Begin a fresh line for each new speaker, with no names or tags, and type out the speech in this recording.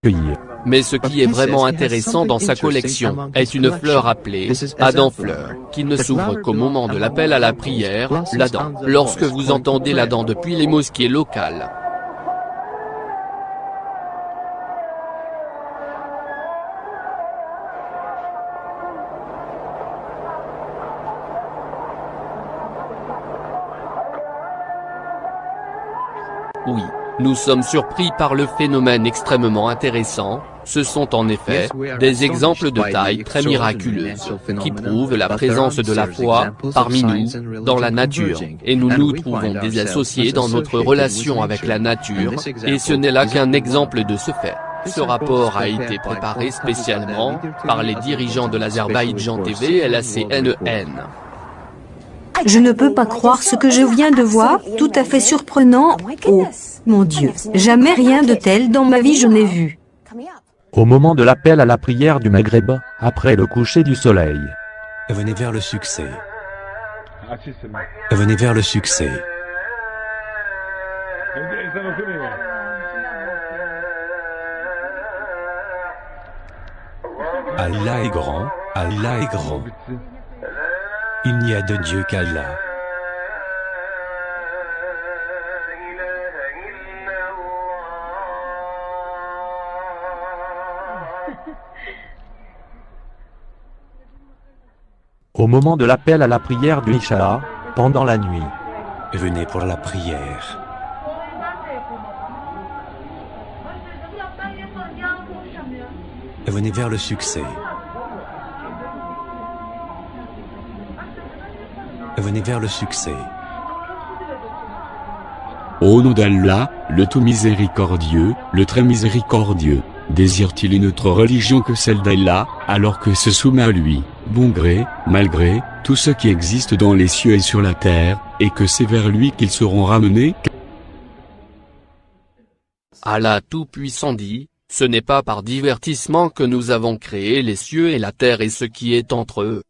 cueillir.
Mais ce qui est vraiment intéressant dans sa collection est une fleur appelée Adam-fleur, qui ne s'ouvre qu'au moment de l'appel à la prière, l'Adhan. Lorsque vous entendez l'Adhan depuis les mosquées locales. Oui, nous sommes surpris par le phénomène extrêmement intéressant. Ce sont en effet des exemples de taille très miraculeuse, qui prouvent la présence de la foi parmi nous, dans la nature, et nous nous trouvons désassociés dans notre relation avec la nature, et ce n'est là qu'un exemple de ce fait. Ce rapport a été préparé spécialement par les dirigeants de l'Azerbaïdjan TV et la CNN.
Je ne peux pas croire ce que je viens de voir, tout à fait surprenant. Oh, mon Dieu, jamais rien de tel dans ma vie je n'ai vu.
Au moment de l'appel à la prière du Maghreb, après le coucher du soleil.
Venez vers le succès. Venez vers le succès. Allah est grand, Allah est grand. Il n'y a de Dieu qu'Allah.
Au moment de l'appel à la prière du Isha, pendant la nuit.
Venez pour la prière. Venez vers le succès. Venez vers le succès.
Au nom d'Allah, le tout miséricordieux, le très miséricordieux, désire-t-il une autre religion que celle d'Allah, alors que se soumet à lui, bon gré, mal gré, tout ce qui existe dans les cieux et sur la terre, et que c'est vers lui qu'ils seront ramenés?
Allah Tout-Puissant dit, ce n'est pas par divertissement que nous avons créé les cieux et la terre et ce qui est entre eux.